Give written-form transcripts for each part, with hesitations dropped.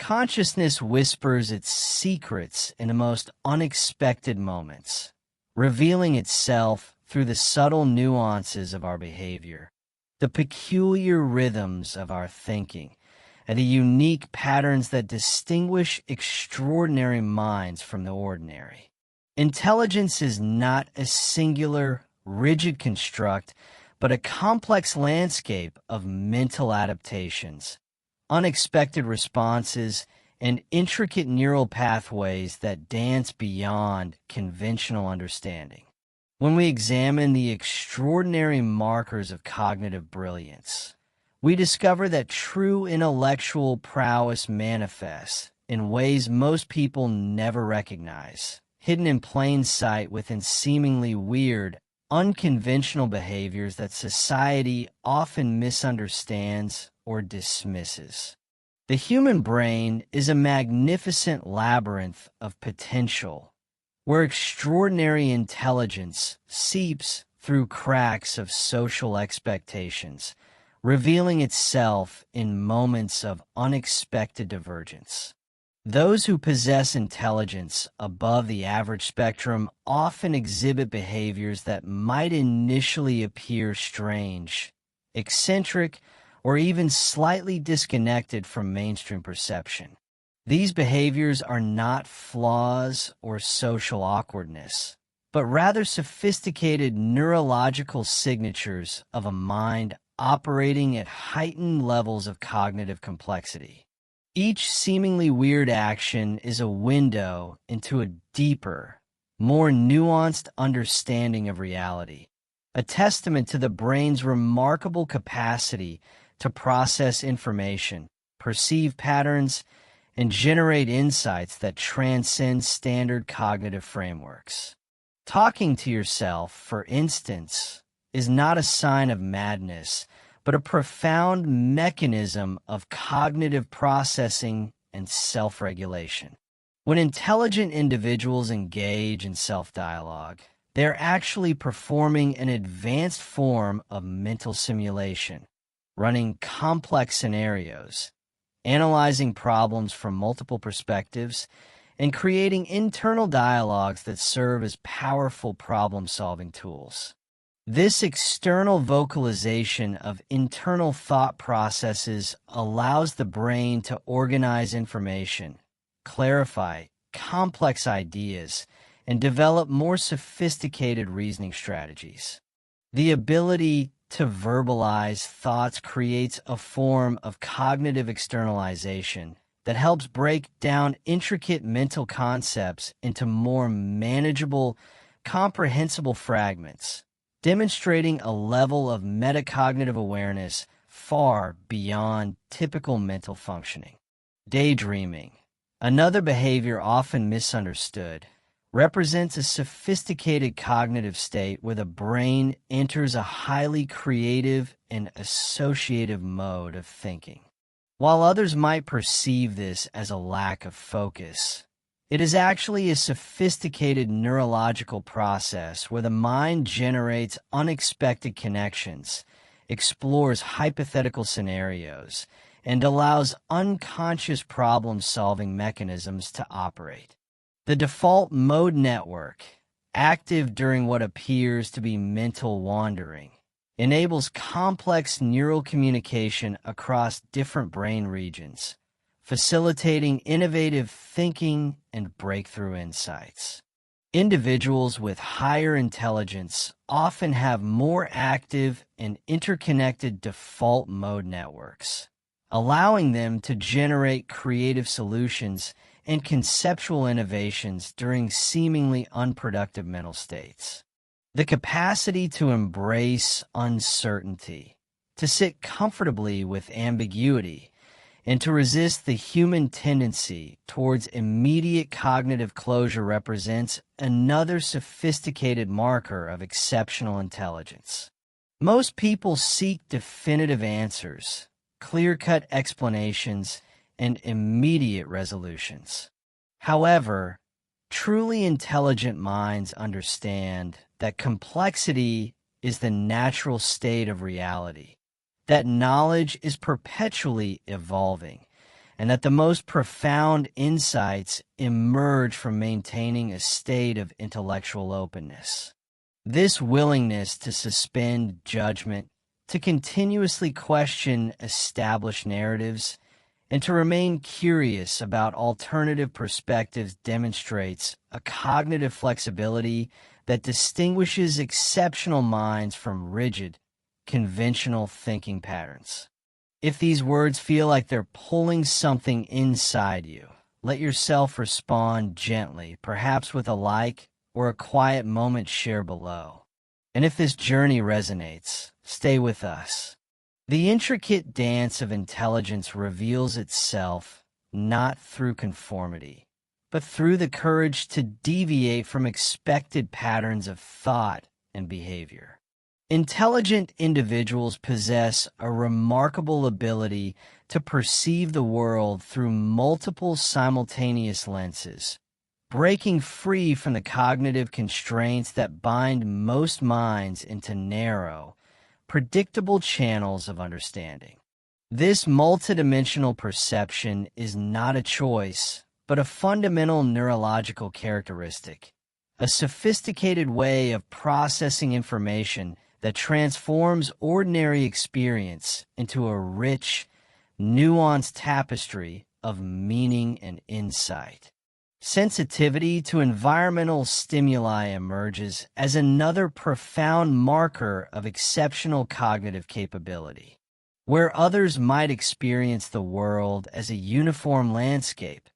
Consciousness whispers its secrets in the most unexpected moments, revealing itself through the subtle nuances of our behavior, the peculiar rhythms of our thinking, and the unique patterns that distinguish extraordinary minds from the ordinary. Intelligence is not a singular, rigid construct, but a complex landscape of mental adaptations, unexpected responses, and intricate neural pathways that dance beyond conventional understanding. When we examine the extraordinary markers of cognitive brilliance, we discover that true intellectual prowess manifests in ways most people never recognize, hidden in plain sight within seemingly weird, unconventional behaviors that society often misunderstands or dismisses. The human brain is a magnificent labyrinth of potential, where extraordinary intelligence seeps through cracks of social expectations, revealing itself in moments of unexpected divergence. Those who possess intelligence above the average spectrum often exhibit behaviors that might initially appear strange, eccentric, or even slightly disconnected from mainstream perception. These behaviors are not flaws or social awkwardness, but rather sophisticated neurological signatures of a mind operating at heightened levels of cognitive complexity. Each seemingly weird action is a window into a deeper, more nuanced understanding of reality, a testament to the brain's remarkable capacity to process information, perceive patterns, and generate insights that transcend standard cognitive frameworks. Talking to yourself, for instance, is not a sign of madness, but a profound mechanism of cognitive processing and self-regulation. When intelligent individuals engage in self-dialogue, they're actually performing an advanced form of mental simulation, running complex scenarios, analyzing problems from multiple perspectives, and creating internal dialogues that serve as powerful problem-solving tools. This external vocalization of internal thought processes allows the brain to organize information, clarify complex ideas, and develop more sophisticated reasoning strategies. The ability to verbalize thoughts creates a form of cognitive externalization that helps break down intricate mental concepts into more manageable, comprehensible fragments, demonstrating a level of metacognitive awareness far beyond typical mental functioning. Daydreaming, another behavior often misunderstood, represents a sophisticated cognitive state where the brain enters a highly creative and associative mode of thinking. While others might perceive this as a lack of focus, it is actually a sophisticated neurological process where the mind generates unexpected connections, explores hypothetical scenarios, and allows unconscious problem-solving mechanisms to operate. The default mode network, active during what appears to be mental wandering, enables complex neural communication across different brain regions, facilitating innovative thinking and breakthrough insights. Individuals with higher intelligence often have more active and interconnected default mode networks, allowing them to generate creative solutions and conceptual innovations during seemingly unproductive mental states. The capacity to embrace uncertainty, to sit comfortably with ambiguity, and to resist the human tendency towards immediate cognitive closure represents another sophisticated marker of exceptional intelligence. Most people seek definitive answers, clear-cut explanations, and immediate resolutions. However, truly intelligent minds understand that complexity is the natural state of reality, that knowledge is perpetually evolving, and that the most profound insights emerge from maintaining a state of intellectual openness. This willingness to suspend judgment, to continuously question established narratives, and to remain curious about alternative perspectives demonstrates a cognitive flexibility that distinguishes exceptional minds from rigid, conventional thinking patterns. If these words feel like they're pulling something inside you, let yourself respond gently, perhaps with a like or a quiet moment share below. And if this journey resonates, stay with us. The intricate dance of intelligence reveals itself not through conformity, but through the courage to deviate from expected patterns of thought and behavior. Intelligent individuals possess a remarkable ability to perceive the world through multiple simultaneous lenses, breaking free from the cognitive constraints that bind most minds into narrow, predictable channels of understanding. This multidimensional perception is not a choice, but a fundamental neurological characteristic, a sophisticated way of processing information that transforms ordinary experience into a rich, nuanced tapestry of meaning and insight. Sensitivity to environmental stimuli emerges as another profound marker of exceptional cognitive capability. Where others might experience the world as a uniform landscape,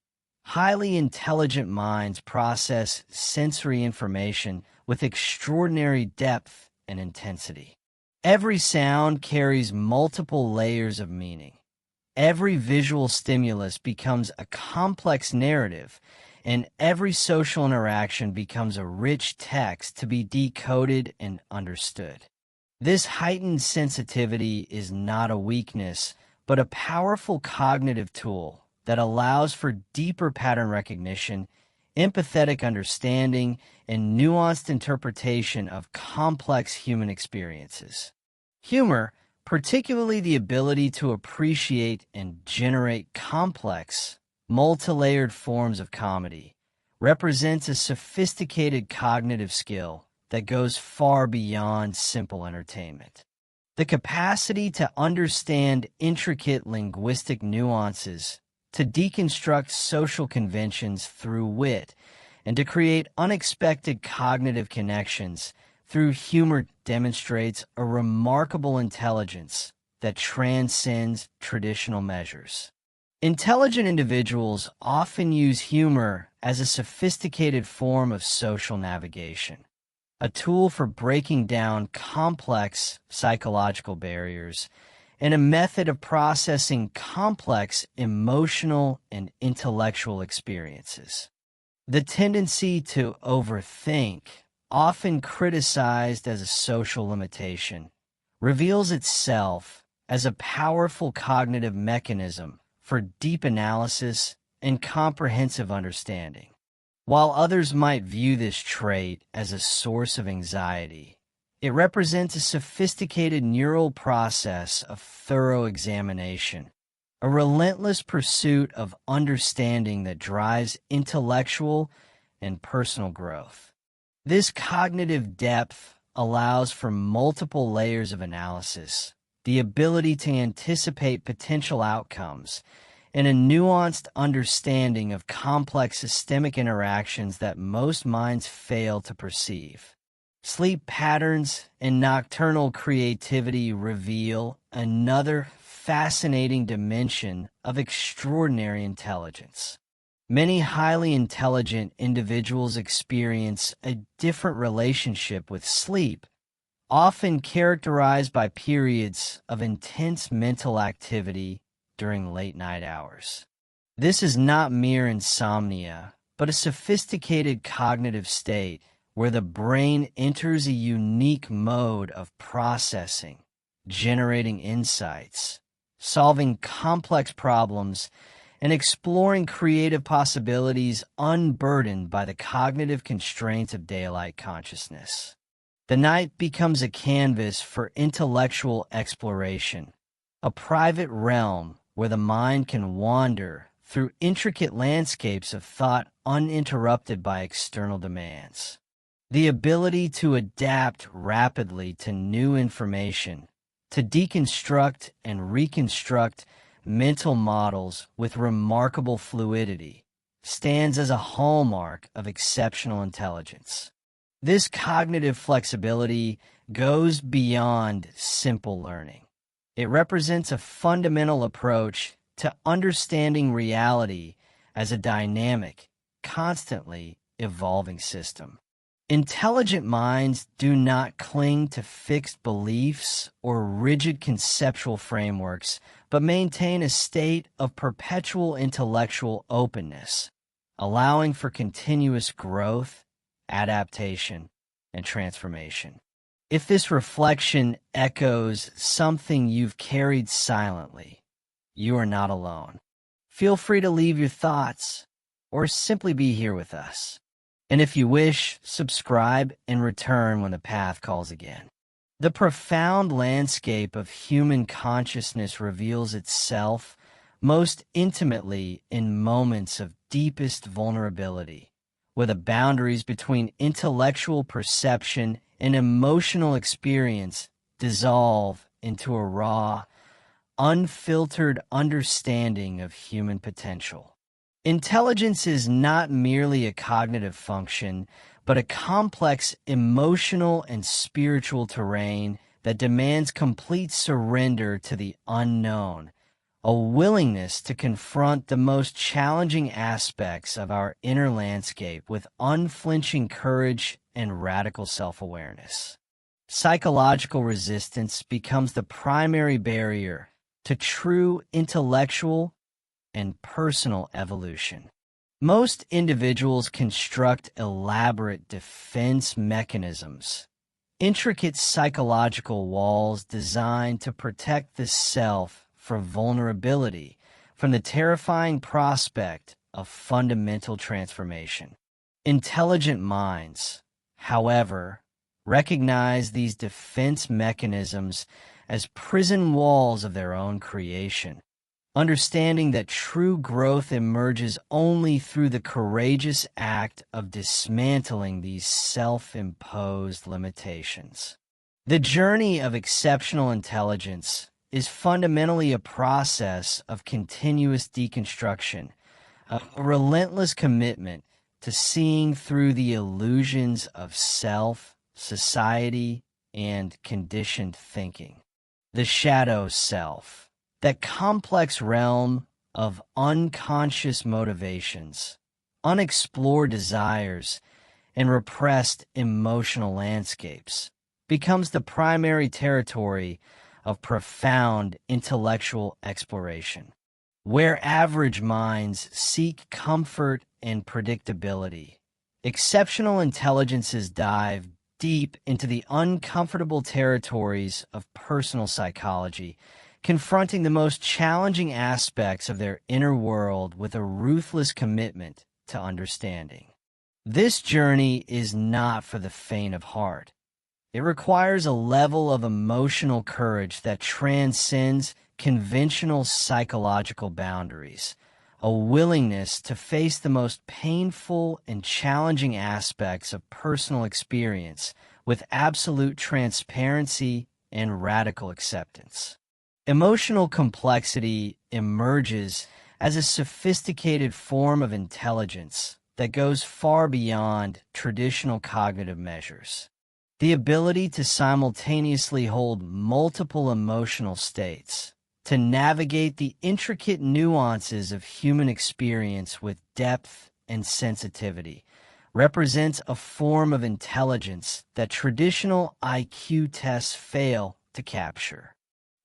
highly intelligent minds process sensory information with extraordinary depth and intensity. Every sound carries multiple layers of meaning. Every visual stimulus becomes a complex narrative, and every social interaction becomes a rich text to be decoded and understood. This heightened sensitivity is not a weakness, but a powerful cognitive tool that allows for deeper pattern recognition, empathetic understanding, and nuanced interpretation of complex human experiences. Humor, particularly the ability to appreciate and generate complex, multi-layered forms of comedy, represents a sophisticated cognitive skill that goes far beyond simple entertainment. The capacity to understand intricate linguistic nuances, to deconstruct social conventions through wit, and to create unexpected cognitive connections through humor demonstrates a remarkable intelligence that transcends traditional measures. Intelligent individuals often use humor as a sophisticated form of social navigation, a tool for breaking down complex psychological barriers, and a method of processing complex emotional and intellectual experiences. The tendency to overthink, often criticized as a social limitation, reveals itself as a powerful cognitive mechanism for deep analysis and comprehensive understanding. While others might view this trait as a source of anxiety, it represents a sophisticated neural process of thorough examination, a relentless pursuit of understanding that drives intellectual and personal growth. This cognitive depth allows for multiple layers of analysis, the ability to anticipate potential outcomes, and a nuanced understanding of complex systemic interactions that most minds fail to perceive. Sleep patterns and nocturnal creativity reveal another fascinating dimension of extraordinary intelligence. Many highly intelligent individuals experience a different relationship with sleep, often characterized by periods of intense mental activity during late-night hours. This is not mere insomnia, but a sophisticated cognitive state where the brain enters a unique mode of processing, generating insights, solving complex problems, and exploring creative possibilities unburdened by the cognitive constraints of daylight consciousness. The night becomes a canvas for intellectual exploration, a private realm where the mind can wander through intricate landscapes of thought uninterrupted by external demands. The ability to adapt rapidly to new information, to deconstruct and reconstruct mental models with remarkable fluidity, stands as a hallmark of exceptional intelligence. This cognitive flexibility goes beyond simple learning. It represents a fundamental approach to understanding reality as a dynamic, constantly evolving system. Intelligent minds do not cling to fixed beliefs or rigid conceptual frameworks, but maintain a state of perpetual intellectual openness, allowing for continuous growth, adaptation, and transformation. If this reflection echoes something you've carried silently, you are not alone. Feel free to leave your thoughts or simply be here with us. And if you wish, subscribe and return when the path calls again. The profound landscape of human consciousness reveals itself most intimately in moments of deepest vulnerability, where the boundaries between intellectual perception and emotional experience dissolve into a raw, unfiltered understanding of human potential. Intelligence is not merely a cognitive function, but a complex emotional and spiritual terrain that demands complete surrender to the unknown, a willingness to confront the most challenging aspects of our inner landscape with unflinching courage and radical self-awareness. Psychological resistance becomes the primary barrier to true intellectual and personal evolution. Most individuals construct elaborate defense mechanisms, intricate psychological walls designed to protect the self from vulnerability, from the terrifying prospect of fundamental transformation. Intelligent minds, however, recognize these defense mechanisms as prison walls of their own creation, understanding that true growth emerges only through the courageous act of dismantling these self-imposed limitations. The journey of exceptional intelligence is fundamentally a process of continuous deconstruction, a relentless commitment to seeing through the illusions of self, society, and conditioned thinking. The shadow self, that complex realm of unconscious motivations, unexplored desires, and repressed emotional landscapes, becomes the primary territory of profound intellectual exploration. Where average minds seek comfort and predictability, exceptional intelligences dive deep into the uncomfortable territories of personal psychology, confronting the most challenging aspects of their inner world with a ruthless commitment to understanding. This journey is not for the faint of heart. It requires a level of emotional courage that transcends conventional psychological boundaries, a willingness to face the most painful and challenging aspects of personal experience with absolute transparency and radical acceptance. Emotional complexity emerges as a sophisticated form of intelligence that goes far beyond traditional cognitive measures. The ability to simultaneously hold multiple emotional states, to navigate the intricate nuances of human experience with depth and sensitivity, represents a form of intelligence that traditional IQ tests fail to capture.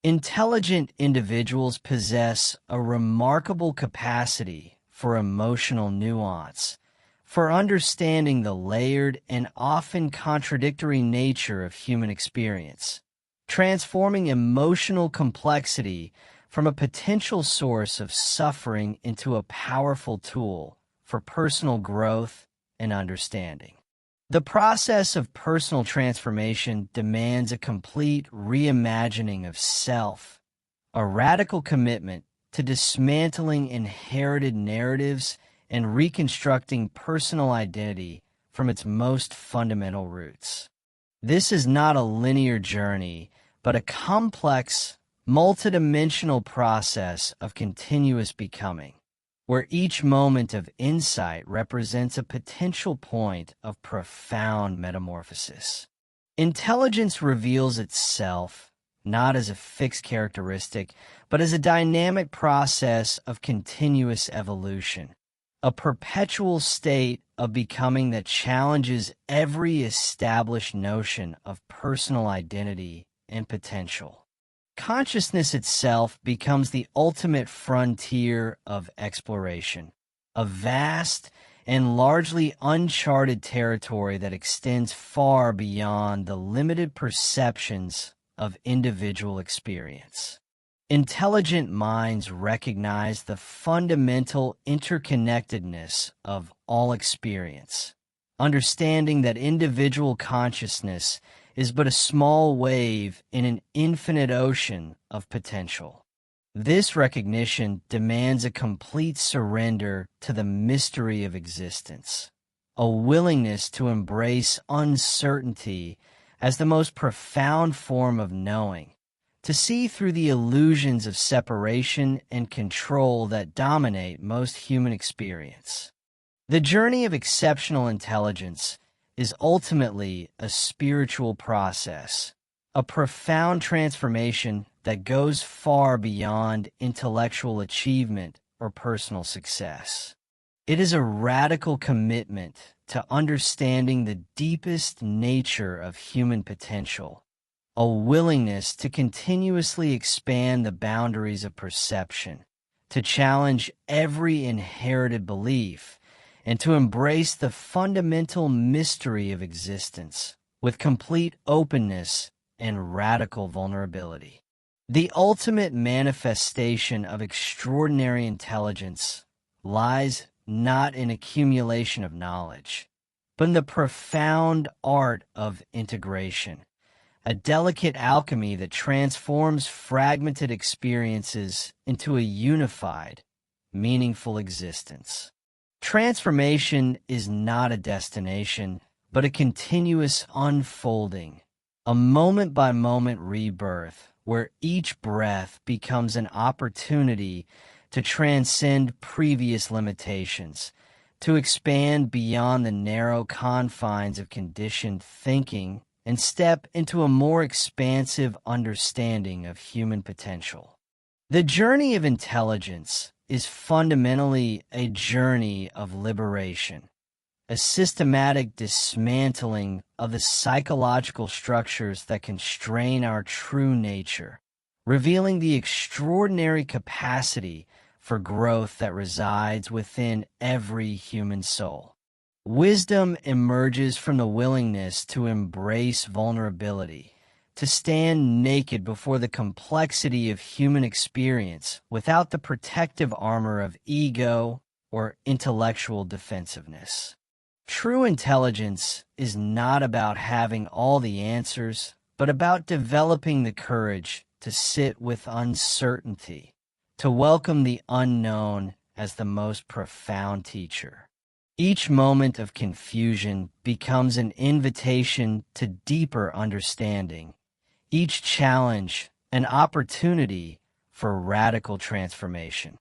Intelligent individuals possess a remarkable capacity for emotional nuance, for understanding the layered and often contradictory nature of human experience, transforming emotional complexity from a potential source of suffering into a powerful tool for personal growth and understanding. The process of personal transformation demands a complete reimagining of self, a radical commitment to dismantling inherited narratives and reconstructing personal identity from its most fundamental roots. This is not a linear journey, but a complex, multidimensional process of continuous becoming, where each moment of insight represents a potential point of profound metamorphosis. Intelligence reveals itself not as a fixed characteristic, but as a dynamic process of continuous evolution, a perpetual state of becoming that challenges every established notion of personal identity and potential. Consciousness itself becomes the ultimate frontier of exploration, a vast and largely uncharted territory that extends far beyond the limited perceptions of individual experience. Intelligent minds recognize the fundamental interconnectedness of all experience, understanding that individual consciousness is but a small wave in an infinite ocean of potential. This recognition demands a complete surrender to the mystery of existence, a willingness to embrace uncertainty as the most profound form of knowing, to see through the illusions of separation and control that dominate most human experience. The journey of exceptional intelligence is ultimately a spiritual process, a profound transformation that goes far beyond intellectual achievement or personal success. It is a radical commitment to understanding the deepest nature of human potential, a willingness to continuously expand the boundaries of perception, to challenge every inherited belief, and to embrace the fundamental mystery of existence with complete openness and radical vulnerability. The ultimate manifestation of extraordinary intelligence lies not in accumulation of knowledge, but in the profound art of integration, a delicate alchemy that transforms fragmented experiences into a unified, meaningful existence. Transformation is not a destination, but a continuous unfolding, a moment-by-moment rebirth where each breath becomes an opportunity to transcend previous limitations, to expand beyond the narrow confines of conditioned thinking and step into a more expansive understanding of human potential. The journey of intelligence is fundamentally a journey of liberation, a systematic dismantling of the psychological structures that constrain our true nature, revealing the extraordinary capacity for growth that resides within every human soul. Wisdom emerges from the willingness to embrace vulnerability, to stand naked before the complexity of human experience without the protective armor of ego or intellectual defensiveness. True intelligence is not about having all the answers, but about developing the courage to sit with uncertainty, to welcome the unknown as the most profound teacher. Each moment of confusion becomes an invitation to deeper understanding, each challenge an opportunity for radical transformation.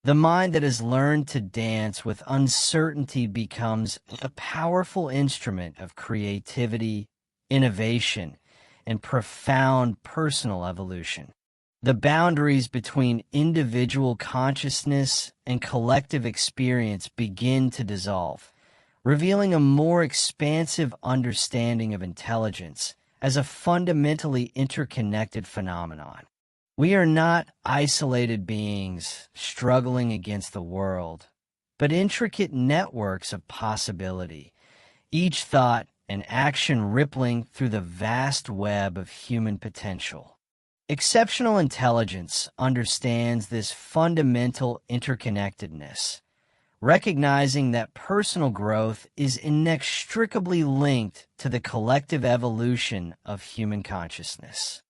The mind that has learned to dance with uncertainty becomes a powerful instrument of creativity, innovation, and profound personal evolution. The boundaries between individual consciousness and collective experience begin to dissolve, revealing a more expansive understanding of intelligence as a fundamentally interconnected phenomenon. We are not isolated beings struggling against the world, but intricate networks of possibility, each thought and action rippling through the vast web of human potential. Exceptional intelligence understands this fundamental interconnectedness, recognizing that personal growth is inextricably linked to the collective evolution of human consciousness.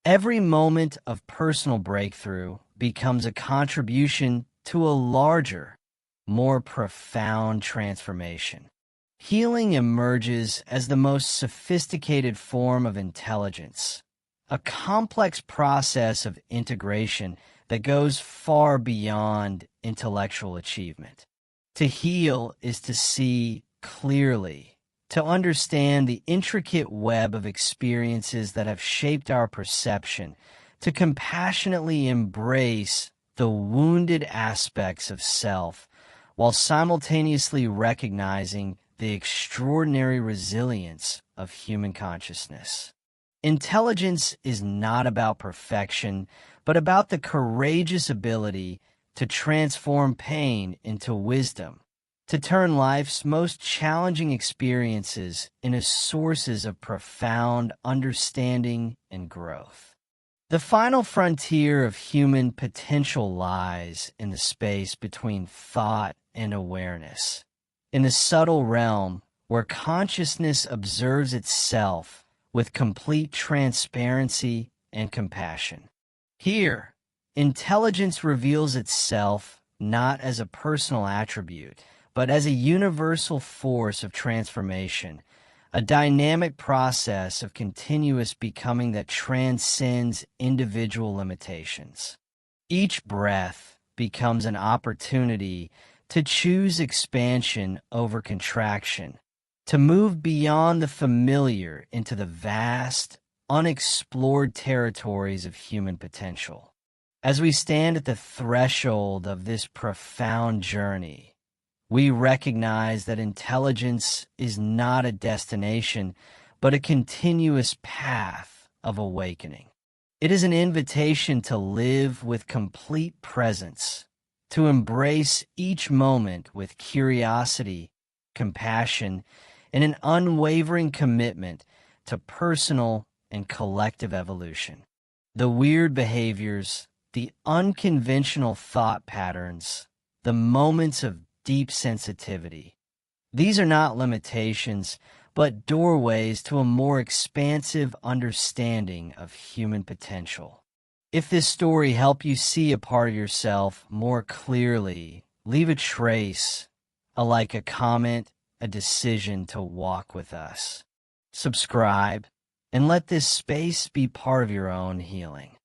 Every moment of personal breakthrough becomes a contribution to a larger, more profound transformation. Healing emerges as the most sophisticated form of intelligence, a complex process of integration that goes far beyond intellectual achievement. To heal is to see clearly, to understand the intricate web of experiences that have shaped our perception, to compassionately embrace the wounded aspects of self while simultaneously recognizing the extraordinary resilience of human consciousness. Intelligence is not about perfection, but about the courageous ability to transform pain into wisdom, to turn life's most challenging experiences into sources of profound understanding and growth. The final frontier of human potential lies in the space between thought and awareness, in the subtle realm where consciousness observes itself with complete transparency and compassion. Here, intelligence reveals itself not as a personal attribute, but as a universal force of transformation, a dynamic process of continuous becoming that transcends individual limitations. Each breath becomes an opportunity to choose expansion over contraction, to move beyond the familiar into the vast, unexplored territories of human potential. As we stand at the threshold of this profound journey, we recognize that intelligence is not a destination, but a continuous path of awakening. It is an invitation to live with complete presence, to embrace each moment with curiosity, compassion, and an unwavering commitment to personal and collective evolution. The weird behaviors, the unconventional thought patterns, the moments of deep sensitivity, these are not limitations, but doorways to a more expansive understanding of human potential. If this story helped you see a part of yourself more clearly, leave a trace, a comment, a decision to walk with us. Subscribe, and let this space be part of your own healing.